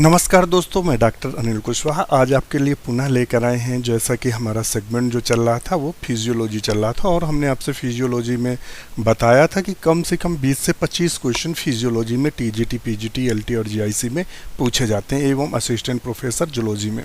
नमस्कार दोस्तों, मैं डॉक्टर अनिल कुशवाहा आज आपके लिए पुनः लेकर आए हैं। जैसा कि हमारा सेगमेंट जो चल रहा था वो फिजियोलॉजी चल रहा था और हमने आपसे फिजियोलॉजी में बताया था कि कम से कम 20 से 25 क्वेश्चन फिजियोलॉजी में टीजीटी, पीजीटी, एलटी और जीआईसी में पूछे जाते हैं एवं असिस्टेंट प्रोफेसर जूलॉजी में।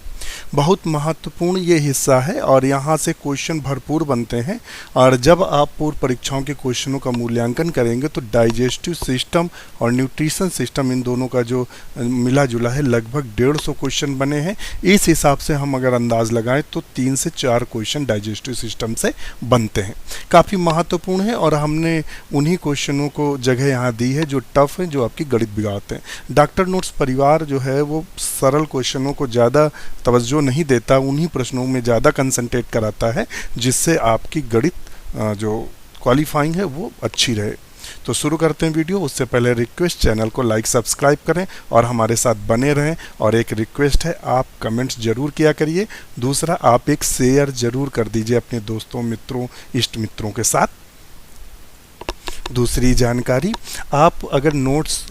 बहुत महत्वपूर्ण ये हिस्सा है और यहाँ से क्वेश्चन भरपूर बनते हैं। और जब आप पूर्व परीक्षाओं के क्वेश्चनों का मूल्यांकन करेंगे तो डाइजेस्टिव सिस्टम और न्यूट्रिशन सिस्टम, इन दोनों का जो मिला जुला है, लगभग 150 क्वेश्चन बने हैं। इस हिसाब से हम अगर अंदाज लगाएं तो 3 से 4 क्वेश्चन डाइजेस्टिव सिस्टम से बनते हैं। काफ़ी महत्वपूर्ण है और हमने उन्हीं क्वेश्चनों को जगह यहाँ दी है जो टफ है, जो आपकी गणित बिगाड़ते हैं। डॉक्टर नोट्स परिवार जो है वो सरल क्वेश्चनों को ज़्यादा तवज्जो नहीं देता, उन्हीं प्रश्नों में ज़्यादा कंसंट्रेट कराता है, जिससे आपकी गणित जो क्वालिफाइंग है वो अच्छी रहे। तो शुरू करते हैं वीडियो। उससे पहले रिक्वेस्ट, चैनल को लाइक सब्सक्राइब करें और हमारे साथ बने रहें। और एक रिक्वेस्ट है, आप कमेंट्स जरूर किया करिए। दूसरा, आप एक शेयर जरूर कर दीजिए अपने दोस्तों, मित्रों, इष्ट मित्रों के साथ। दूसरी जानकारी, आप अगर नोट्स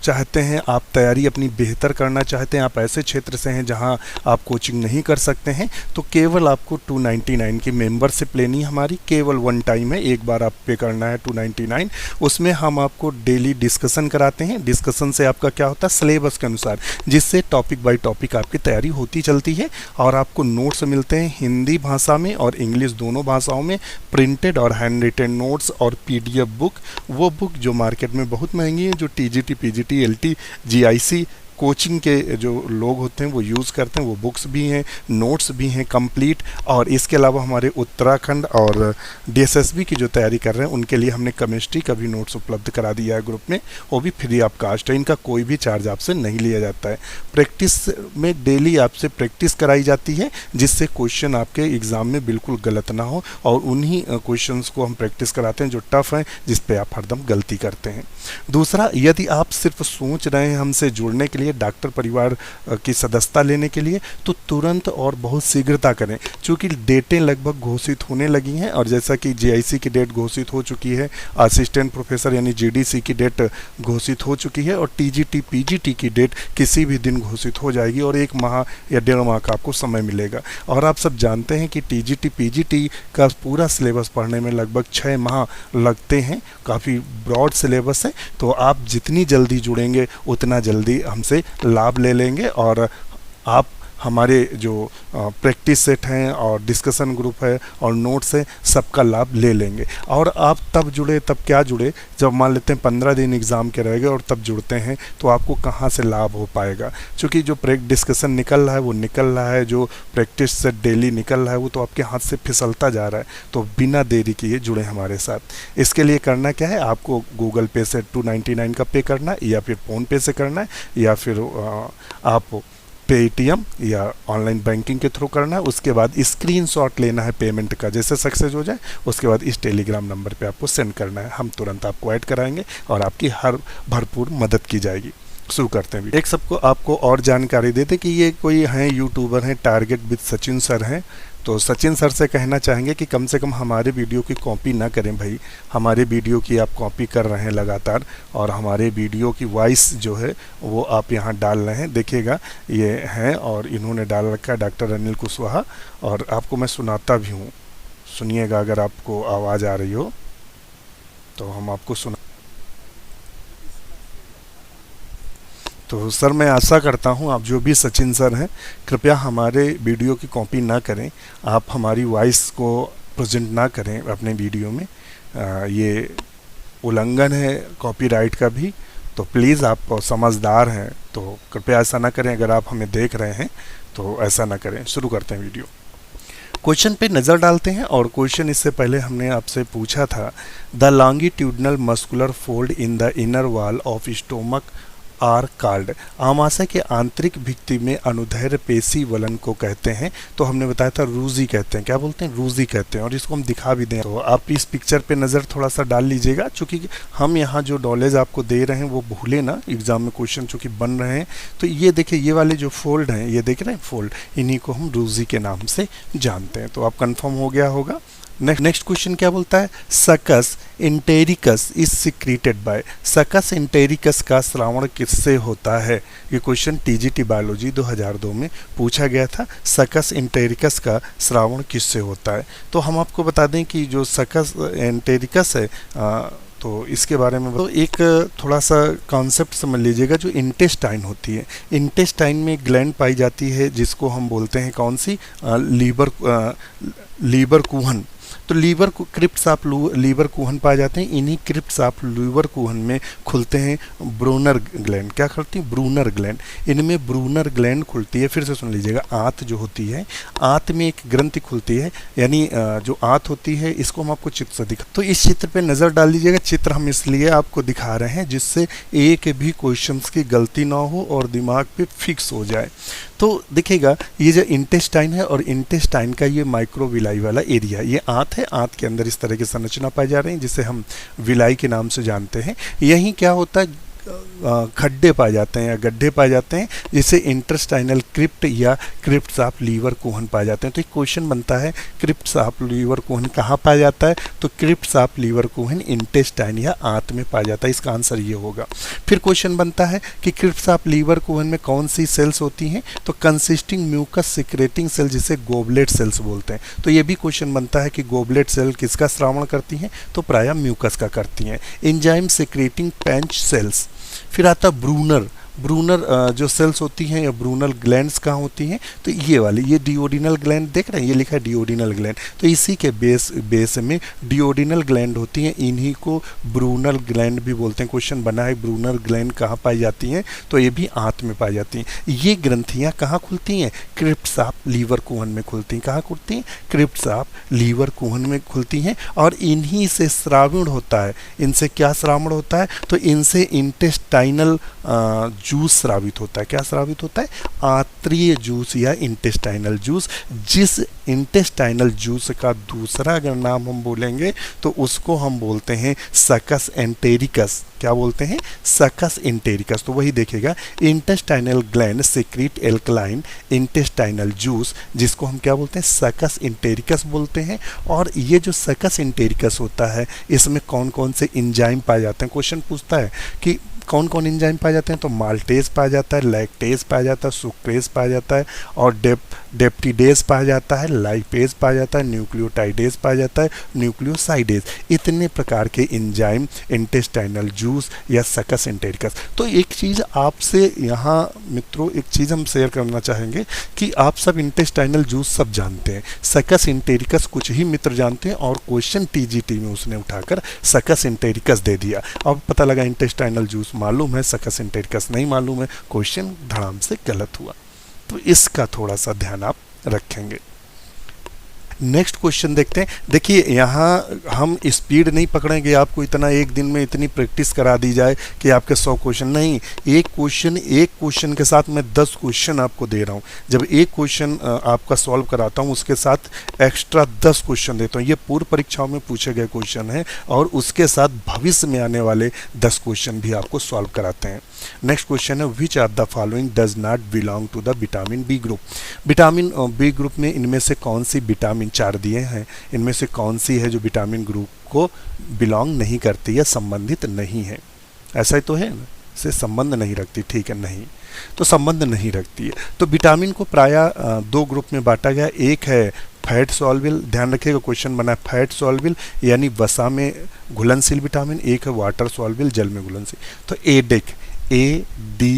चाहते हैं, आप तैयारी अपनी बेहतर करना चाहते हैं, आप ऐसे क्षेत्र से हैं जहां आप कोचिंग नहीं कर सकते हैं, तो केवल आपको 299 की मेंबरशिप लेनी है हमारी। केवल वन टाइम है, एक बार आप पे करना है 299। उसमें हम आपको डेली डिस्कशन कराते हैं। डिस्कशन से आपका क्या होता है, सिलेबस के अनुसार, जिससे टॉपिक बाय टॉपिक आपकी तैयारी होती चलती है। और आपको नोट्स मिलते हैं हिंदी भाषा में और इंग्लिश दोनों भाषाओं में, प्रिंटेड और हैंड रिटेन नोट्स और पीडीएफ बुक। वो बुक जो मार्केट में बहुत महंगी है, जो TGT, PGT, LT, GIC coaching के जो लोग होते हैं वो यूज़ करते हैं, वो बुक्स भी हैं, नोट्स भी हैं कंप्लीट। और इसके अलावा हमारे उत्तराखंड और डीएसएसबी की जो तैयारी कर रहे हैं उनके लिए हमने केमिस्ट्री का भी नोट्स उपलब्ध करा दिया है ग्रुप में, वो भी फ्री ऑफ कास्ट है। इनका कोई भी चार्ज आपसे नहीं लिया जाता है। प्रैक्टिस में डेली आपसे प्रैक्टिस कराई जाती है, जिससे क्वेश्चन आपके एग्ज़ाम में बिल्कुल गलत ना हो। और उन्हीं क्वेश्चन को हम प्रैक्टिस कराते हैं जो टफ हैं, जिस पे आप हरदम गलती करते हैं। दूसरा, यदि आप सिर्फ सोच रहे हैं हमसे जुड़ने के लिए, डॉक्टर परिवार की सदस्यता लेने के लिए, तो तुरंत और बहुत शीघ्रता करें, क्योंकि डेटें लगभग घोषित होने लगी हैं। और जैसा कि जीआईसी की डेट घोषित हो चुकी है, असिस्टेंट प्रोफेसर यानी जीडीसी की डेट घोषित हो चुकी है, और टीजीटी, पीजीटी की डेट किसी भी दिन घोषित हो जाएगी और 1 माह या 1.5 माह का आपको समय मिलेगा। और आप सब जानते हैं कि टीजीटी, पीजीटी का पूरा सिलेबस पढ़ने में लगभग 6 माह लगते हैं। काफ़ी ब्रॉड सिलेबस है, तो आप जितनी जल्दी जुड़ेंगे उतना जल्दी हमसे लाभ ले लेंगे। और आप हमारे जो प्रैक्टिस सेट हैं और डिस्कशन ग्रुप है और नोट्स हैं, सबका लाभ ले लेंगे। और आप तब जुड़े, तब क्या जुड़े, जब मान लेते हैं 15 दिन एग्ज़ाम के रहेंगे और तब जुड़ते हैं, तो आपको कहाँ से लाभ हो पाएगा। क्योंकि जो डिस्कशन निकल रहा है वो निकल रहा है, जो प्रैक्टिस सेट डेली निकल रहा है वो तो आपके हाथ से फिसलता जा रहा है। तो बिना देरी किए जुड़े हमारे साथ। इसके लिए करना क्या है, आपको गूगल पे से 299 का पे करना है, या फिर फ़ोनपे से करना है, या फिर आप पेटीएम या ऑनलाइन बैंकिंग के थ्रू करना है। उसके बाद स्क्रीनशॉट लेना है पेमेंट का, जैसे सक्सेस हो जाए उसके बाद इस टेलीग्राम नंबर पे आपको सेंड करना है। हम तुरंत आपको ऐड कराएंगे और आपकी हर भरपूर मदद की जाएगी। शुरू करते हैं। एक सबको आपको और जानकारी देते कि ये कोई हैं यूट्यूबर हैं, टारगेट विद सचिन सर हैं। तो सचिन सर से कहना चाहेंगे कि कम से कम हमारे वीडियो की कॉपी ना करें भाई। हमारे वीडियो की आप कॉपी कर रहे हैं लगातार, और हमारे वीडियो की वॉइस जो है वो आप यहाँ डाल रहे हैं। देखिएगा, ये हैं और इन्होंने डाल रखा है डॉक्टर अनिल कुशवाहा, और आपको मैं सुनाता भी हूँ, सुनिएगा। अगर आपको आवाज़ आ रही हो तो हम आपको सुना। तो सर, मैं आशा करता हूं आप जो भी सचिन सर हैं, कृपया हमारे वीडियो की कॉपी ना करें। आप हमारी वॉइस को प्रेजेंट ना करें अपने वीडियो में। ये उल्लंघन है कॉपीराइट का भी। तो प्लीज़, आप समझदार हैं तो कृपया ऐसा ना करें। अगर आप हमें देख रहे हैं तो ऐसा ना करें। शुरू करते हैं वीडियो। क्वेश्चन पे नज़र डालते हैं। और क्वेश्चन इससे पहले हमने आपसे पूछा था, the longitudinal muscular fold in the inner wall of stomach are called. आमाशय के आंतरिक भित्ति में अनुदैर्घ्य पेशी वलन को कहते हैं। तो हमने बताया था रूजी कहते हैं। क्या बोलते हैं? रूजी कहते हैं। और इसको हम दिखा भी दें तो आप इस पिक्चर पे नज़र थोड़ा सा डाल लीजिएगा, क्योंकि हम यहाँ जो नॉलेज आपको दे रहे हैं वो भूले ना, एग्जाम में क्वेश्चन चूँकि बन रहे हैं। तो ये देखिए, ये वाले जो फोल्ड हैं, ये देख रहे हैं फोल्ड, इन्हीं को हम रूजी के नाम से जानते हैं। तो आप कन्फर्म हो गया होगा। नेक्स्ट क्वेश्चन क्या बोलता है, सकस इंटेरिकस इज सिक्रीटेड बाय, सकस इंटेरिकस का श्रावण किससे होता है। ये क्वेश्चन टीजीटी बायोलॉजी 2002 में पूछा गया था, सकस इंटेरिकस का श्रावण किससे होता है। तो हम आपको बता दें कि जो सकस इंटेरिकस है तो इसके बारे में तो एक थोड़ा सा कॉन्सेप्ट समझ लीजिएगा। जो इंटेस्टाइन होती है, इंटेस्टाइन में ग्लैंड पाई जाती है जिसको हम बोलते हैं कौन सी, लीवर कुहन। तो लीवर क्रिप्ट्स ऑफ लीवर कुहन पाए जाते हैं। इन्हीं क्रिप्ट्स ऑफ लीवर कुहन में खुलते हैं ब्रूनर ग्लैंड। क्या खुलती है, ब्रूनर ग्लैंड। इनमें ब्रूनर ग्लैंड खुलती है। फिर से सुन लीजिएगा, आंत जो होती है, आंत में एक ग्रंथि खुलती है, यानी जो आंत होती है, इसको हम आपको चित्र से दिखा, तो इस चित्र पे नज़र डाल लीजिएगा। चित्र हम इसलिए आपको दिखा रहे हैं जिससे एक भी क्वेश्चंस की गलती ना हो और दिमाग पे फिक्स हो जाए। तो देखिएगा, ये जो इंटेस्टाइन है और इंटेस्टाइन का ये माइक्रोविलाई वाला एरिया, ये आंत है, आंत के अंदर इस तरह की संरचना पाई जा रही है जिसे हम विलाई के नाम से जानते हैं। यही क्या होता है, खड्डे पाए जाते हैं या गड्ढे पाए जाते हैं जिसे इंटेस्टाइनल क्रिप्ट या क्रिप्ट्स ऑफ लीवर कुहन पाए जाते हैं। तो एक क्वेश्चन बनता है, क्रिप्ट्स ऑफ लीवर कुहन कहाँ पाया जाता है, तो crypts of Lieberkühn intestine या आंत में पाया जाता है। इसका आंसर ये होगा। फिर क्वेश्चन बनता है कि क्रिप्ट्स ऑफ लीवर कुहन में कौन सी सेल्स होती हैं, तो कंसिस्टिंग म्यूकस सिक्रेटिंग सेल जिसे गोबलेट सेल्स बोलते हैं। तो ये भी क्वेश्चन बनता है कि गोबलेट सेल किसका श्रावण करती हैं, तो प्रायः म्यूकस का करती हैं। एंजाइम सिक्रेटिंग पैंच सेल्स। फिर आता ब्रूनर, ब्रूनर जो सेल्स होती हैं या ब्रूनल ग्लैंड्स कहाँ होती हैं, तो ये वाली, ये डिओडिनल ग्लैंड देख रहे हैं, ये लिखा है डिओडिनल ग्लैंड, तो इसी के बेस में डिओडिनल ग्लैंड होती हैं। इन्हीं को ब्रूनल ग्लैंड भी बोलते हैं। क्वेश्चन बना है ब्रूनल ग्लैंड कहाँ पाई जाती हैं, तो ये भी आंत में पाई जाती हैं। ये ग्रंथियाँ कहाँ खुलती हैं, क्रिप्ट्स ऑफ लीवर कुहन में खुलती हैं। कहाँ खुलती हैं, क्रिप्ट्स ऑफ लीवर कुहन में खुलती हैं और इन्हीं से श्रावण होता है। इनसे क्या श्रावण होता है, तो इनसे इंटेस्टाइनल जूस स्रावित होता है। क्या स्रावित होता है, आंत्रीय जूस या इंटेस्टाइनल जूस। जिस इंटेस्टाइनल जूस का दूसरा अगर नाम हम बोलेंगे तो उसको हम बोलते हैं सकस एंटेरिकस। क्या बोलते हैं, सकस एंटेरिकस। तो वही देखेगा, intestinal gland secrete alkaline intestinal juice, जिसको हम क्या बोलते हैं, सकस एंटेरिकस बोलते हैं। और ये जो सकस एंटेरिकस होता है, इसमें कौन कौन से एंजाइम पाए जाते हैं। क्वेश्चन पूछता है कि कौन कौन एंजाइम पाए जाते हैं, तो माल्टेज पाया जाता है, लैक्टेज पाया जाता है, सुक्रेज पाया जाता है और डेप्टिडेज पाया जाता है, लाइपेज पाया जाता है, न्यूक्लियोटाइडेज पाया जाता है, न्यूक्लियोसाइडेज। इतने प्रकार के एंजाइम इंटेस्टाइनल जूस या सकस एंटेरिकस। तो एक चीज़ आपसे यहाँ मित्रों, एक चीज़ हम शेयर करना चाहेंगे कि आप सब इंटेस्टाइनल जूस सब जानते हैं, सकस एंटेरिकस कुछ ही मित्र जानते हैं और क्वेश्चन टीजीटी में उसने उठाकर सकस एंटेरिकस दे दिया। अब पता लगा इंटेस्टाइनल जूस मालूम है, सकस एंटेरिकस नहीं मालूम है, क्वेश्चन धड़ाम से गलत हुआ। तो इसका थोड़ा सा ध्यान आप रखेंगे। नेक्स्ट क्वेश्चन देखते हैं। देखिए, यहाँ हम स्पीड नहीं पकड़ेंगे, आपको इतना एक दिन में इतनी प्रैक्टिस करा दी जाए कि आपके 100 क्वेश्चन नहीं, एक क्वेश्चन के साथ मैं 10 क्वेश्चन आपको दे रहा हूँ। जब एक क्वेश्चन आपका सॉल्व कराता हूँ उसके साथ एक्स्ट्रा 10 क्वेश्चन देता हूँ। ये पूर्व परीक्षाओं में पूछे गए क्वेश्चन हैं और उसके साथ भविष्य में आने वाले 10 क्वेश्चन भी आपको सॉल्व कराते हैं। नेक्स्ट क्वेश्चन है, which of the following does not belong to the vitamin B group. Vitamin B group में इनमें से कौन सी विटामिन, 4 दिए हैं, इनमें से कौन सी है जो विटामिन ग्रुप को बिलोंग नहीं करती या संबंधित नहीं है। ऐसा ही तो है ना, से संबंध नहीं रखती, ठीक है, नहीं तो संबंध नहीं रखती है। तो विटामिन को प्रायः 2 ग्रुप में बांटा गया। एक है फैट सॉल्विल, ध्यान रखिएगा क्वेश्चन बना है फैट सॉल्विल यानी वसा में घुलनशील विटामिन, एक है वाटर सॉल्विल यानी जल में घुलनशील। तो एडेक, ADEK,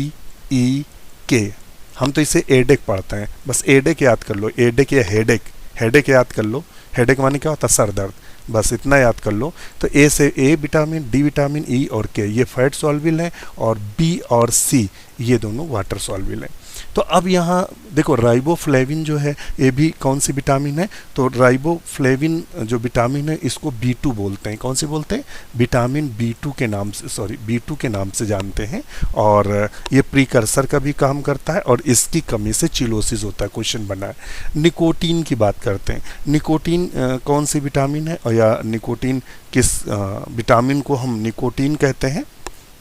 हम तो इसे एडेक पढ़ते हैं, बस एडेक याद कर लो, एडेक या हेडेक, हेडेक याद कर लो। हेडेक माने क्या होता है, सर दर्द, बस इतना याद कर लो। तो ए से ए विटामिन, डी विटामिन, ई और के ये फैट सॉल्विल हैं और बी और सी ये दोनों वाटर सॉल्विल हैं। तो अब यहाँ देखो, राइबोफ्लेविन जो है ये भी कौन सी विटामिन है, तो राइबोफ्लेविन जो विटामिन है इसको B2 बोलते हैं। कौन सी बोलते हैं, विटामिन B2 के नाम से, B2 के नाम से जानते हैं। और ये प्रीकर्सर का भी काम करता है और इसकी कमी से चिलोसिस होता है। क्वेश्चन बना है। निकोटीन की बात करते हैं। निकोटीन कौन सी विटामिन है, और या निकोटीन किस विटामिन को हम निकोटीन कहते हैं,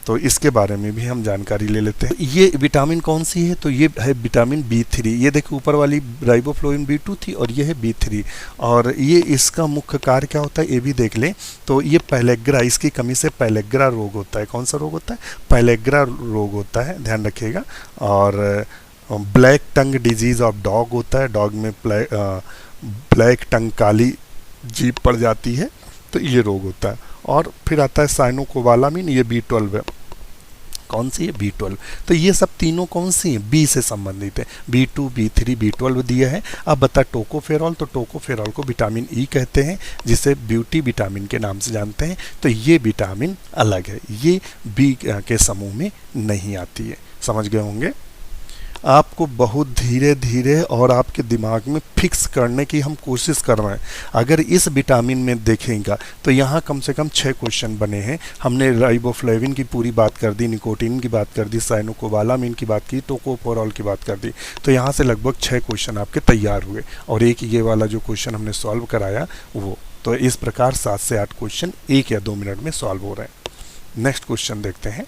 तो इसके बारे में भी हम जानकारी ले लेते हैं। ये विटामिन कौन सी है, तो ये है विटामिन B3। ये देखो ऊपर वाली राइबोफ्लोविन B2 थी और ये है B3। और ये इसका मुख्य कार्य क्या होता है ये भी देख लें। तो ये पैलेग्रा, इसकी कमी से पैलेग्रा रोग होता है। कौन सा रोग होता है, पैलेग्रा रोग होता है, ध्यान रखिएगा। और black tongue disease of dog होता है, डॉग में ब्लैक टंग, काली जीभ पड़ जाती है, तो ये रोग होता है। और फिर आता है साइनोकोबालामिन, ये B12 है। कौन सी है, B12। तो ये सब तीनों कौन सी हैं, बी से संबंधित है। B2, B3, B12 दिया है। अब बता टोकोफेरॉल, तो टोकोफेरॉल को विटामिन ई कहते हैं, जिसे ब्यूटी विटामिन के नाम से जानते हैं। तो ये विटामिन अलग है, ये बी के समूह में नहीं आती है। समझ गए होंगे। आपको बहुत धीरे धीरे और आपके दिमाग में फिक्स करने की हम कोशिश कर रहे हैं। अगर इस विटामिन में देखेंगे तो यहाँ कम से कम 6 क्वेश्चन बने हैं। हमने राइबोफ्लेविन की पूरी बात कर दी, निकोटीन की बात कर दी, साइनोकोबालामिन की बात की, टोकोफेरॉल की बात कर दी। तो यहाँ से लगभग 6 क्वेश्चन आपके तैयार हुए और एक ये वाला जो क्वेश्चन हमने सॉल्व कराया वो। तो इस प्रकार 7 से 8 क्वेश्चन 1 या 2 मिनट में सॉल्व हो रहे हैं। नेक्स्ट क्वेश्चन देखते हैं।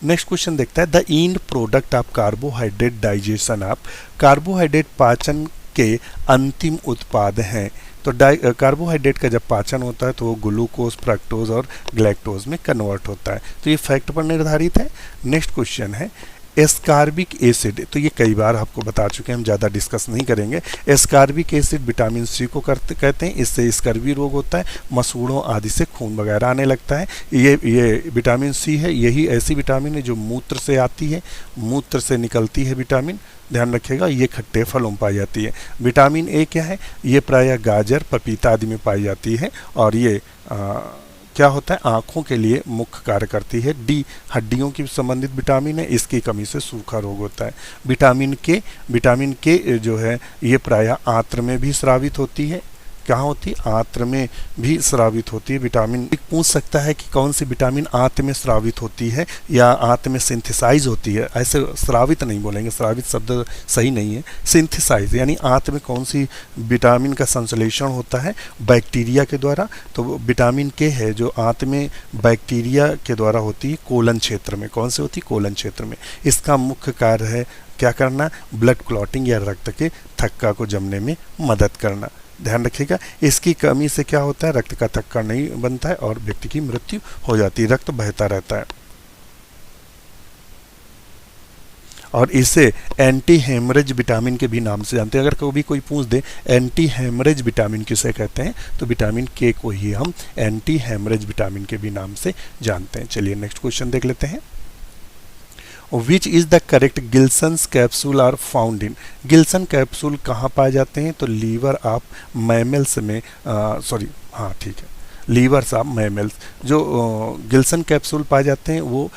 नेक्स्ट क्वेश्चन देखता है, the end product of carbohydrate digestion of, carbohydrate पाचन के अंतिम उत्पाद हैं। तो कार्बोहाइड्रेट का जब पाचन होता है तो वो ग्लूकोज, फ्रक्टोज और ग्लैक्टोज में कन्वर्ट होता है। तो ये फैक्ट पर निर्धारित है। नेक्स्ट क्वेश्चन है, एस्कार्बिक एसिड, तो ये कई बार आपको बता चुके हैं, हम ज़्यादा डिस्कस नहीं करेंगे। एस्कार्बिक एसिड विटामिन सी को कहते हैं, इससे स्कर्वी रोग होता है, मसूड़ों आदि से खून वगैरह आने लगता है। ये विटामिन सी है, यही ऐसी विटामिन है जो मूत्र से आती है, मूत्र से निकलती है विटामिन, ध्यान रखिएगा। ये खट्टे फलों में पाई जाती है। विटामिन ए क्या है, ये प्रायः गाजर, पपीता आदि में पाई जाती है। और ये क्या होता है, आँखों के लिए मुख्य कार्य करती है। डी हड्डियों की संबंधित विटामिन है, इसकी कमी से सूखा रोग होता है। विटामिन के जो है ये प्रायः आंत्र में भी स्रावित होती है। कहाँ होती है, आंत्र में भी स्रावित होती है। विटामिन पूछ सकता है कि कौन सी विटामिन आंत्र में स्रावित होती है या आंत्र में सिंथेसाइज होती है। ऐसे स्रावित नहीं बोलेंगे, स्रावित शब्द सही नहीं है, सिंथेसाइज यानी आंत्र में कौन सी विटामिन का संश्लेषण होता है, बैक्टीरिया के द्वारा। तो विटामिन के है जो आंत्र में बैक्टीरिया के द्वारा होती है, कोलन क्षेत्र में। कौन से होती है, कोलन क्षेत्र में। इसका मुख्य कार्य है क्या करना, ब्लड क्लॉटिंग या रक्त के थक्का को जमने में मदद करना। ध्यान रखिएगा, इसकी कमी से क्या होता है, रक्त का थक्का नहीं बनता है और व्यक्ति की मृत्यु हो जाती है, रक्त बहता रहता है। और इसे एंटी हेमरेज विटामिन के भी नाम से जानते हैं। अगर कभी कोई पूछ दे एंटी हेमरेज विटामिन किसे कहते हैं, तो विटामिन के को ही हम एंटी हेमरेज विटामिन के भी नाम से जानते हैं। चलिए नेक्स्ट क्वेश्चन देख लेते हैं। Which is the correct Glisson's capsule are found in, Glisson capsule कहाँ पाए जाते हैं, तो लीवर ऑफ मैमल्स में, ठीक है, लीवर्स ऑफ मैमल्स। जो गिल्सन कैप्सूल पाए जाते हैं वो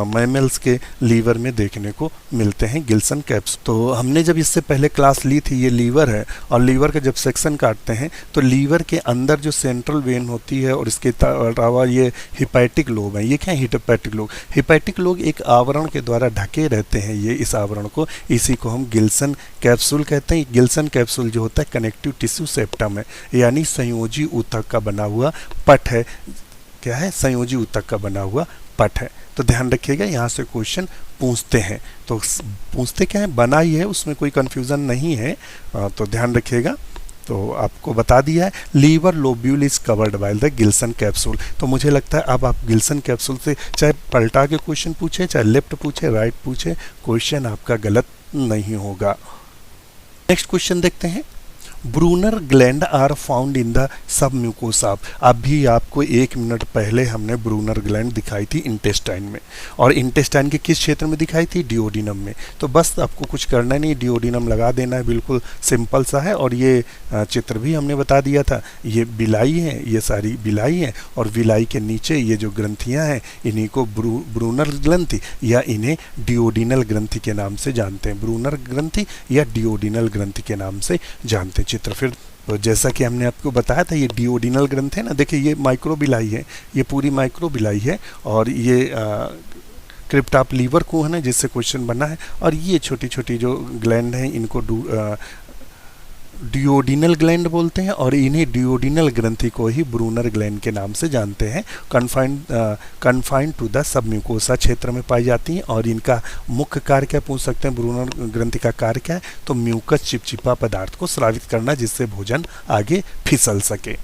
मैमल्स के लीवर में देखने को मिलते हैं, गिल्सन कैप्सूल। तो हमने जब इससे पहले क्लास ली थी, ये लीवर है और लीवर का जब सेक्शन काटते हैं तो लीवर के अंदर जो सेंट्रल वेन होती है और इसके अलावा ये हिपैटिक लोब है। ये क्या है, हिपैटिक लोब। हिपैटिक लोब एक आवरण के द्वारा ढके रहते हैं, ये इस आवरण को, इसी को हम गिल्सन कैप्सूल कहते हैं। गिल्सन कैप्सूल जो होता है कनेक्टिव टिश्यू सेप्टम है, यानी संयोजी ऊतक का बना हुआ पट है। क्या है, संयोजी ऊतक का बना हुआ पट है। तो ध्यान रखिएगा, यहाँ से क्वेश्चन पूछते हैं तो पूछते क्या है, बना ही है, उसमें कोई कंफ्यूजन नहीं है। तो ध्यान रखिएगा। तो आपको बता दिया है, liver lobule is covered by the Glisson capsule. तो मुझे लगता है अब आप गिल्सन कैप्सूल से चाहे पलटा के क्वेश्चन पूछे, चाहे लेफ्ट पूछे, राइट पूछे, क्वेश्चन आपका गलत नहीं होगा। नेक्स्ट क्वेश्चन देखते हैं। Brunner gland are found in the submucosa. अभी आपको 1 मिनट पहले हमने ब्रूनर ग्लैंड दिखाई थी इंटेस्टाइन में, और इंटेस्टाइन के किस क्षेत्र में दिखाई थी, डिओडिनम में। तो बस आपको कुछ करना नहीं, डिओडिनम लगा देना है, बिल्कुल सिंपल सा है। और ये चित्र भी हमने बता दिया था, ये बिलाई है, ये सारी बिलाई है, और बिलाई के नीचे ये जो ग्रंथियाँ हैं इन्हीं को ब्रूनर ग्रंथि या इन्हें डिओडिनल ग्रंथि के नाम से जानते हैं। ब्रूनर ग्रंथि या डिओडिनल ग्रंथि के नाम से जानते हैं। चित्र फिर तो जैसा कि हमने आपको बताया था, ये डिओडिनल ग्रंथ है ना, देखिए ये माइक्रोबिलाई है, ये पूरी माइक्रोबिलाई है, और ये क्रिप्ट ऑफ लीवर को है ना, जिससे क्वेश्चन बना है। और ये छोटी छोटी जो ग्लैंड हैं इनको डिओडिनल ग्लैंड बोलते हैं और इन्हीं डिओडिनल ग्रंथि को ही ब्रूनर ग्लैंड के नाम से जानते हैं। कन्फाइंड टू द सबम्यूकोसा क्षेत्र में पाई जाती हैं और इनका मुख्य कार्य क्या पूछ सकते हैं, ब्रूनर ग्रंथि का कार्य क्या है, तो म्यूकस चिपचिपा पदार्थ को स्रावित करना जिससे भोजन आगे फिसल सके।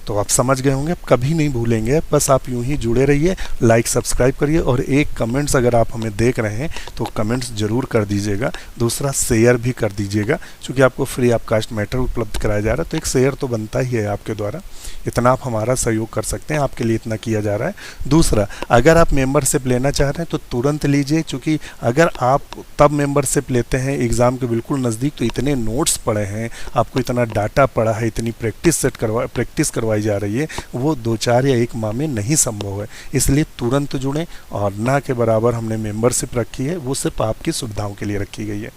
तो आप समझ गए होंगे, कभी नहीं भूलेंगे, बस आप यूं ही जुड़े रहिए, लाइक सब्सक्राइब करिए और एक कमेंट्स अगर आप हमें देख रहे हैं तो कमेंट्स जरूर कर दीजिएगा। दूसरा शेयर भी कर दीजिएगा, क्योंकि आपको फ्री ऑफ कास्ट मैटर उपलब्ध कराया जा रहा है, तो एक शेयर तो बनता ही है आपके द्वारा। इतना आप हमारा सहयोग कर सकते हैं, आपके लिए इतना किया जा रहा है। दूसरा, अगर आप मेंबरशिप लेना चाह रहे हैं तो तुरंत लीजिए, क्योंकि अगर आप तब मेंबरशिप लेते हैं एग्ज़ाम के बिल्कुल नज़दीक तो इतने नोट्स पढ़े हैं, आपको इतना डाटा पड़ा है, इतनी प्रैक्टिस करवाई जा रही है, वो 2-4 या 1 माह में नहीं संभव है। इसलिए तुरंत जुड़ें, और ना के बराबर हमने मेंबरशिप रखी है, वो सिर्फ आपकी सुविधाओं के लिए रखी गई है।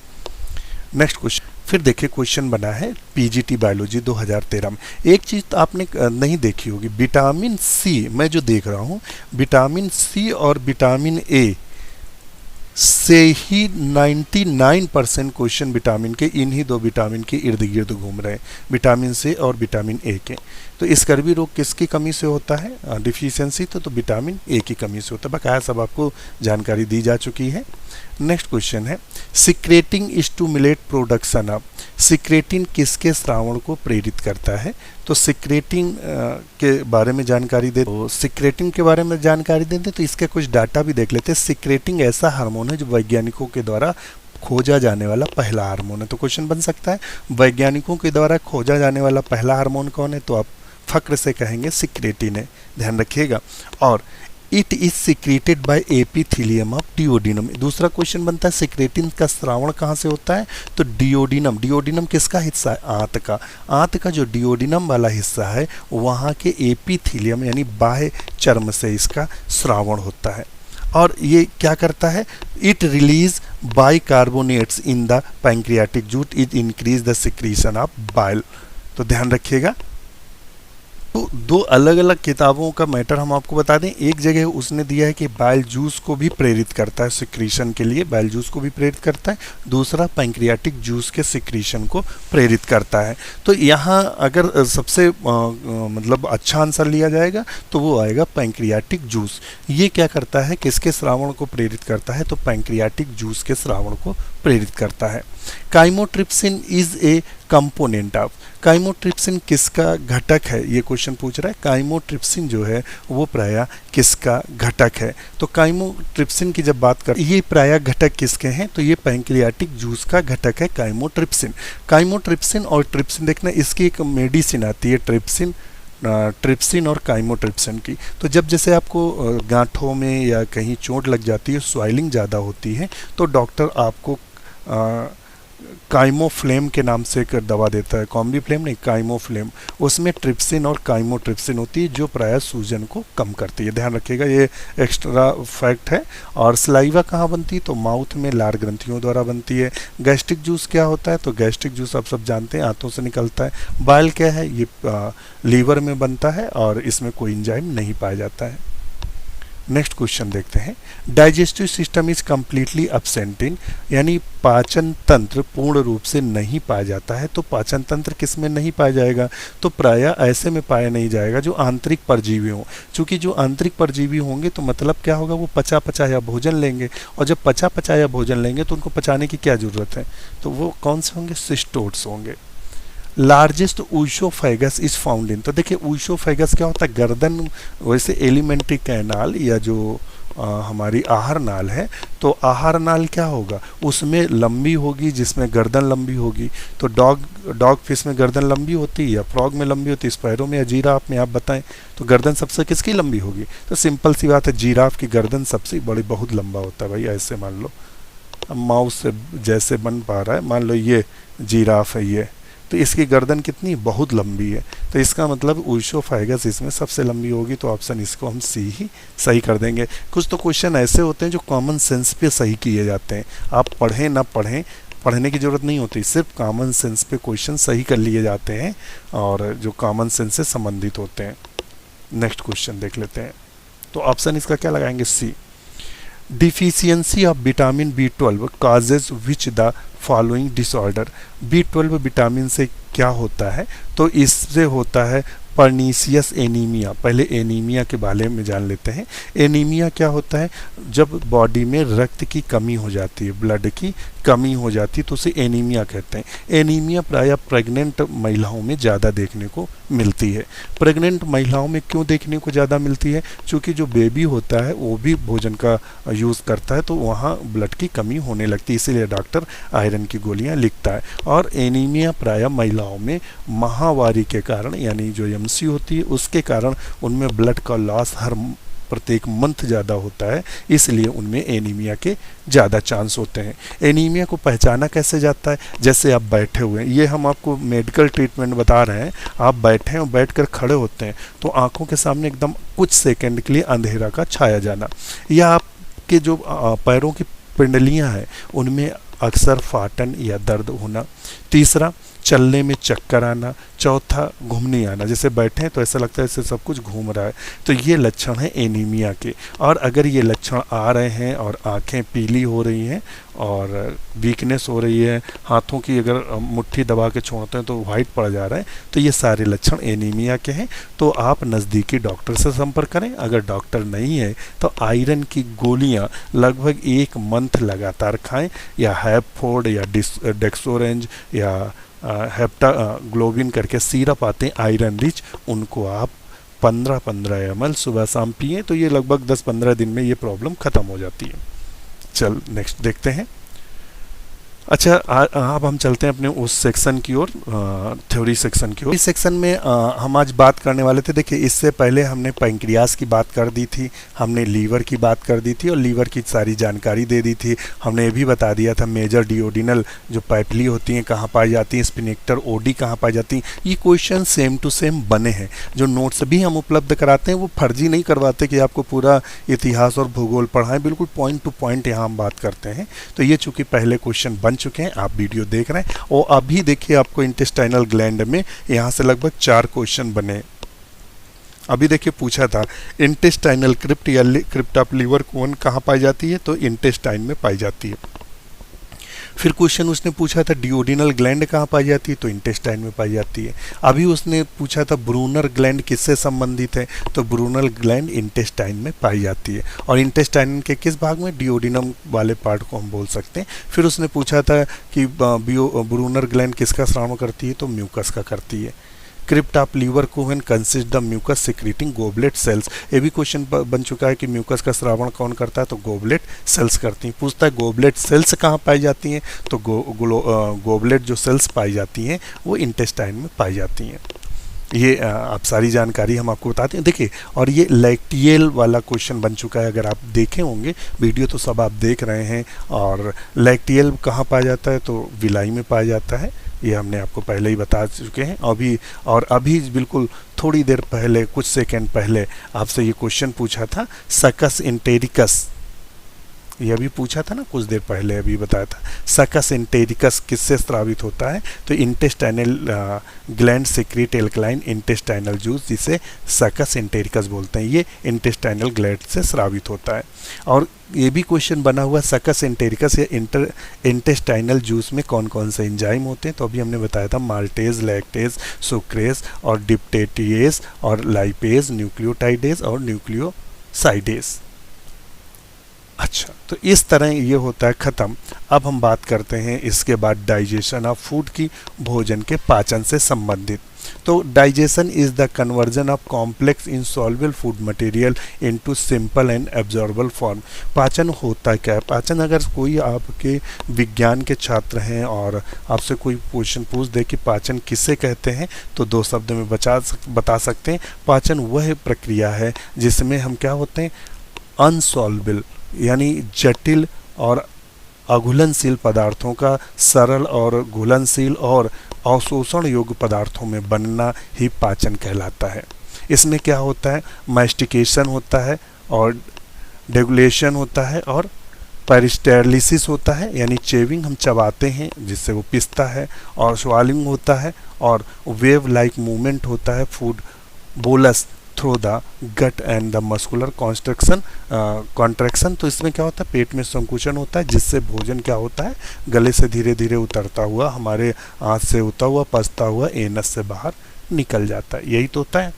नेक्स्ट क्वेश्चन, फिर देखिए क्वेश्चन बना है पीजीटी बायोलॉजी 2013 में। एक चीज़ तो आपने नहीं देखी होगी, विटामिन सी, मैं जो देख रहा हूँ विटामिन सी और विटामिन ए से ही 99% क्वेश्चन विटामिन के, इन्हीं 2 विटामिन के इर्द गिर्द घूम रहे हैं, विटामिन सी और विटामिन ए के। तो स्कर्वी रोग किसकी कमी से होता है, डिफिशियंसी, तो विटामिन ए की कमी से होता है। बकाया सब आपको जानकारी दी जा चुकी है। नेक्स्ट क्वेश्चन है, secreting stimulate production of, secretin किसके श्रावण को प्रेरित करता है, तो सिक्रेटिन के बारे में जानकारी दे, तो सिक्रेटिन के बारे में जानकारी देते तो इसके कुछ डाटा भी देख लेते हैं। सिक्रेटिन ऐसा हार्मोन है जो वैज्ञानिकों के द्वारा खोजा जाने वाला पहला हार्मोन है। तो क्वेश्चन बन सकता है, वैज्ञानिकों के द्वारा खोजा जाने वाला पहला हार्मोन कौन है, तो आप फक्र से कहेंगे सिक्रेटिन है, ध्यान रखिएगा। और it is secreted by epithelium of duodenum. दूसरा क्वेश्चन बनता है, सिक्रेटिन का स्रावण कहाँ से होता है, तो डिओडिनम। डिओडिनम किसका हिस्सा है, आंत का। आंत का जो डिओडिनम वाला हिस्सा है वहाँ के एपिथेलियम यानी बाह्य चर्म से इसका स्रावण होता है। और ये क्या करता है, it release bicarbonates in the pancreatic jute, it increase the secretion of bile. तो ध्यान रखिएगा। तो 2 अलग अलग किताबों का मैटर हम आपको बता दें। एक जगह उसने दिया है कि बाइल जूस को भी प्रेरित करता है सिक्रीशन के लिए, बाइल जूस को भी प्रेरित करता है। दूसरा पैंक्रियाटिक जूस के सिक्रीशन को प्रेरित करता है। तो यहाँ अगर सबसे मतलब अच्छा आंसर लिया जाएगा तो वो आएगा पैंक्रियाटिक जूस। ये क्या करता है, किसके स्रावण को प्रेरित करता है, तो पैंक्रियाटिक जूस के स्रावण को प्रेरित करता है। Chymotrypsin is a component of, chymotrypsin किसका घटक है, ये क्वेश्चन पूछ रहा है। काइमोट्रिप्सिन जो है वो प्रायः किसका घटक है, तो काइमोट्रिप्सिन की जब बात कर, ये प्रायः घटक किसके हैं, तो ये पैंक्रियाटिक जूस का घटक है काइमोट्रिप्सिन। काइमोट्रिप्सिन और ट्रिप्सिन देखना, इसकी एक मेडिसिन आती है ट्रिप्सिन और काइमोट्रिप्सिन की। तो जब जैसे आपको गांठों में या कहीं चोट लग जाती है, स्वेलिंग ज़्यादा होती है, तो डॉक्टर आपको काइमोफ्लेम के नाम से एक दवा देता है, कॉम्बीफ्लेम नहीं, काइमोफ्लेम। उसमें ट्रिप्सिन और काइमोट्रिप्सिन होती है जो प्रायः सूजन को कम करती है, ध्यान रखिएगा, ये एक्स्ट्रा फैक्ट है। और सलाइवा कहाँ बनती है, तो माउथ में लार ग्रंथियों द्वारा बनती है। गैस्ट्रिक जूस क्या होता है, तो गैस्ट्रिक जूस आप सब जानते हैं आंतों से निकलता है। बाइल क्या है, ये लीवर में बनता है और इसमें कोई एंजाइम नहीं पाया जाता है। नेक्स्ट क्वेश्चन देखते हैं, digestive system is completely absent in, यानी पाचन तंत्र पूर्ण रूप से नहीं पाया जाता है। तो पाचन तंत्र किस में नहीं पाया जाएगा, तो प्रायः ऐसे में पाया नहीं जाएगा जो आंतरिक परजीवी हों। चूँकि जो आंतरिक परजीवी होंगे तो मतलब क्या होगा, वो पचा पचाया भोजन लेंगे, और जब पचा पचाया भोजन लेंगे तो उनको पचाने की क्या ज़रूरत है, तो वो कौन से होंगे, सिस्टोट्स होंगे। लार्जेस्ट ऊशोफेगस इज फाउंड इन, तो देखिए ऊशोफेगस क्या होता है, गर्दन, वैसे एलिमेंट्री कैनाल या जो हमारी आहार नाल है, तो आहार नाल क्या होगा, उसमें लंबी होगी, जिसमें गर्दन लंबी होगी। तो डॉग फिश में गर्दन लंबी होती है या फ्रॉग में लंबी होती है, स्पैरो में या जीराफ में, आप बताएं तो गर्दन सबसे किसकी लंबी होगी, तो सिंपल सी बात है, जीराफ की गर्दन सबसे बड़ी, बहुत लंबा होता है भाई। ऐसे मान लो, माउस से जैसे बन पा रहा है, मान लो ये जीराफ है ये, तो इसकी गर्दन कितनी, बहुत लंबी है। तो इसका मतलब ऊशोफेगस इसमें सबसे लंबी होगी, तो ऑप्शन इसको हम सी ही सही कर देंगे। कुछ तो क्वेश्चन ऐसे होते हैं जो कॉमन सेंस पे सही किए जाते हैं, आप पढ़ें ना पढ़ें, पढ़ने की ज़रूरत नहीं होती, सिर्फ कॉमन सेंस पे क्वेश्चन सही कर लिए जाते हैं और जो कॉमन सेंस से संबंधित होते हैं। नेक्स्ट क्वेश्चन देख लेते हैं, तो ऑप्शन इसका क्या लगाएंगे, C. Deficiency of vitamin B12 causes which the following disorder. B12 vitamin से क्या होता है, तो इससे होता है पर्नीशियस एनीमिया। पहले एनीमिया के बारे में जान लेते हैं। एनीमिया क्या होता है, जब बॉडी में रक्त की कमी हो जाती है, ब्लड की कमी हो जाती है, तो उसे एनीमिया कहते हैं। एनीमिया प्रायः प्रेग्नेंट महिलाओं में ज़्यादा देखने को मिलती है। प्रेग्नेंट महिलाओं में क्यों देखने को ज़्यादा मिलती है, क्योंकि जो बेबी होता है वो भी भोजन का यूज़ करता है, तो वहाँ ब्लड की कमी होने लगती है, इसीलिए डॉक्टर आयरन की गोलियाँ लिखता है। और एनीमिया प्रायः महिलाओं में माहवारी के कारण, यानी जो एमसी होती है उसके कारण उनमें ब्लड का लॉस हर प्रत्येक मंथ ज़्यादा होता है, इसलिए उनमें एनीमिया के ज़्यादा चांस होते हैं। एनीमिया को पहचाना कैसे जाता है, जैसे आप बैठे हुए हैं, ये हम आपको मेडिकल ट्रीटमेंट बता रहे हैं। आप बैठे हैं और बैठकर खड़े होते हैं तो आंखों के सामने एकदम कुछ सेकंड के लिए अंधेरा का छाया जाना, या आपके जो पैरों की पिंडलियां हैं उनमें अक्सर फाटन या दर्द होना। तीसरा, चलने में चक्कर आना। चौथा, घूमने आना, जैसे बैठे हैं तो ऐसा लगता है जैसे सब कुछ घूम रहा है, तो ये लक्षण है एनीमिया के। और अगर ये लक्षण आ रहे हैं और आंखें पीली हो रही हैं और वीकनेस हो रही है, हाथों की अगर मुट्ठी दबा के छोड़ते हैं तो वाइट पड़ जा रहा है, तो ये सारे लक्षण एनीमिया के हैं। तो आप नज़दीकी डॉक्टर से संपर्क करें। अगर डॉक्टर नहीं है तो आयरन की गोलियां लगभग 1 मंथ लगातार खाएं, या हैपफोर्ड या डेक्सोरेंज या हेप्टाग्लोबिन करके सिरप आते हैं आयरन रिच, उनको आप 15-15 ml सुबह शाम पिए, तो ये लगभग 10-15 दिन में ये प्रॉब्लम ख़त्म हो जाती है। चल नेक्स्ट देखते हैं। अच्छा, अब हम चलते हैं अपने उस सेक्शन की ओर, थ्योरी सेक्शन की ओर। इस सेक्शन में हम आज बात करने वाले थे, देखिए इससे पहले हमने पैंक्रियास की बात कर दी थी, हमने लीवर की बात कर दी थी और लीवर की सारी जानकारी दे दी थी। हमने ये भी बता दिया था मेजर डिओडिनल जो पाइपली होती हैं कहाँ पाई जाती हैं, स्पिनेक्टर ओडी कहाँ पाई जाती हैं। ये क्वेश्चन सेम टू सेम बने हैं। जो नोट्स भी हम उपलब्ध कराते हैं वो फर्जी नहीं करवाते कि आपको पूरा इतिहास और भूगोल पढ़ाएं, बिल्कुल पॉइंट टू पॉइंट यहाँ हम बात करते हैं। तो ये चूँकि पहले क्वेश्चन बन चुके हैं, आप वीडियो देख रहे हैं, और अभी देखिए आपको इंटेस्टाइनल ग्लैंड में यहाँ से लगभग 4 क्वेश्चन बने। अभी देखिए पूछा था इंटेस्टाइनल क्रिप्ट या क्रिप्ट ऑफ लीवर कोन कहाँ पाई जाती है, तो इंटेस्टाइन में पाई जाती है। फिर क्वेश्चन उसने पूछा था डिओडिनल ग्लैंड कहाँ पाई जाती है, तो इंटेस्टाइन में पाई जाती है। अभी उसने पूछा था ब्रूनर ग्लैंड किससे संबंधित है, तो ब्रूनर ग्लैंड इंटेस्टाइन में पाई जाती है। और इंटेस्टाइन के किस भाग में, डिओडिनम वाले पार्ट को हम बोल सकते हैं। फिर उसने पूछा था कि ब्रूनर ग्लैंड किसका स्राव करती है, तो म्यूकस का करती है। Crypt of Lieberkühn consist the mucus secreting goblet cells, ये भी क्वेश्चन बन चुका है कि म्यूकस का श्रावण कौन करता है, तो गोबलेट सेल्स करती हैं। पूछता है गोबलेट सेल्स कहाँ पाई जाती हैं, तो गोबलेट जो सेल्स पाई जाती हैं वो इंटेस्टाइन में पाई जाती हैं। ये आप सारी जानकारी हम आपको बताते हैं। देखिए, और ये लैक्टियल वाला क्वेश्चन बन चुका है, अगर आप देखे होंगे वीडियो तो सब आप देख रहे हैं। और लैक्टियल कहाँ पाया जाता है, तो विलाई में पाया जाता है, ये हमने आपको पहले ही बता चुके हैं। अभी बिल्कुल थोड़ी देर पहले, कुछ सेकंड पहले आपसे ये क्वेश्चन पूछा था सकस इंटेरिकस, ये अभी पूछा था ना कुछ देर पहले, अभी बताया था सकस इंटेरिकस किससे स्रावित होता है, तो intestinal gland secrete alkaline intestinal juice, जिसे सकस इंटेरिकस बोलते हैं, ये इंटेस्टाइनल ग्लैंड से स्रावित होता है। और ये भी क्वेश्चन बना हुआ सकस इंटेरिकस या इंटेस्टाइनल जूस में कौन कौन से एंजाइम होते हैं, तो अभी हमने बताया था माल्टेज, लैक्टेज, सुक्रेज और डिप्टेटिएज और लाइपेज, न्यूक्लियोटाइडेज और न्यूक्लियोसाइडेज। अच्छा, तो इस तरह ये होता है ख़त्म। अब हम बात करते हैं इसके बाद डाइजेशन ऑफ फूड की, भोजन के पाचन से संबंधित। तो digestion is the conversion of complex insoluble food material into simple and absorbable form. पाचन होता क्या है, पाचन अगर कोई आपके विज्ञान के छात्र हैं और आपसे कोई क्वेश्चन पूछ दे कि पाचन किसे कहते हैं, तो 2 शब्द में बता सकते हैं। पाचन वह प्रक्रिया है जिसमें हम क्या होते हैं, अनसॉल्वेबल यानी जटिल और अघुलनशील पदार्थों का सरल और घुलनशील और अवशोषण योग्य पदार्थों में बनना ही पाचन कहलाता है। इसमें क्या होता है, मैस्टिकेशन होता है और डेगुलेशन होता है और पेरिस्टालिसिस होता है, यानी चेविंग, हम चबाते हैं जिससे वो पिसता है, और स्वालिंग होता है और वेव लाइक मूवमेंट होता है। Food bolus through the gut and the muscular contraction. तो इसमें क्या होता है, पेट में संकुचन होता है, जिससे भोजन क्या होता है, गले से धीरे धीरे उतरता हुआ, हमारे आंत से होता हुआ, पचता हुआ एनस से बाहर निकल जाता है। यही तो होता है।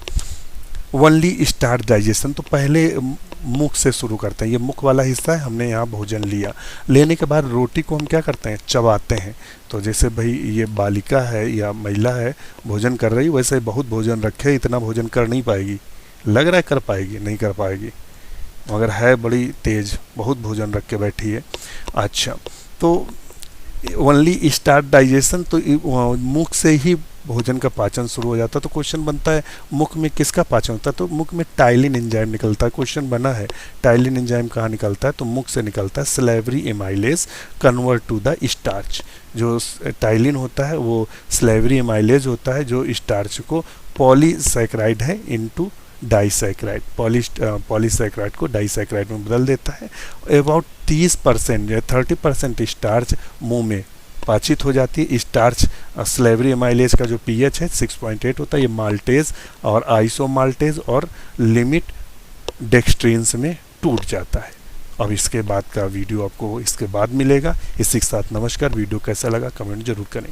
ओनली स्टार्ट डाइजेशन, तो पहले मुख से शुरू करते हैं। ये मुख वाला हिस्सा है, हमने यहाँ भोजन लिया, लेने के बाद रोटी को हम क्या करते हैं, चबाते हैं। तो जैसे भाई ये बालिका है या महिला है, भोजन कर रही, वैसे बहुत भोजन रखे, इतना भोजन कर नहीं पाएगी, लग रहा है कर पाएगी, नहीं कर पाएगी, मगर है बड़ी तेज, बहुत भोजन रख के बैठी है। अच्छा, तो ओनली स्टार्ट डाइजेशन, तो मुख से ही भोजन का पाचन शुरू हो जाता है। तो क्वेश्चन बनता है, मुख में किसका पाचन होता है, तो मुख में टाइलिन एंजाइम निकलता है। क्वेश्चन बना है, टाइलिन एंजाइम कहाँ निकलता है, तो मुख से निकलता है। Salivary amylase convert to the starch, जो टाइलिन होता है वो स्लेवरी एमाइलेज होता है, जो स्टार्च को पॉलीसैकेराइड है इनटू डाइसैकेराइड, पॉलीसैकेराइड को डाइसैकेराइड में बदल देता है। अबाउट 30% या 30% स्टार्च मुंह में पाचित हो जाती है। स्टार्च स्लेवरी एमाइलेज का जो पीएच है 6.8 होता है, ये माल्टेज और आइसोमाल्टेज और लिमिट डेक्सट्रीन्स में टूट जाता है। अब इसके बाद का वीडियो आपको इसके बाद मिलेगा। इसी के साथ नमस्कार। वीडियो कैसा लगा कमेंट जरूर करें।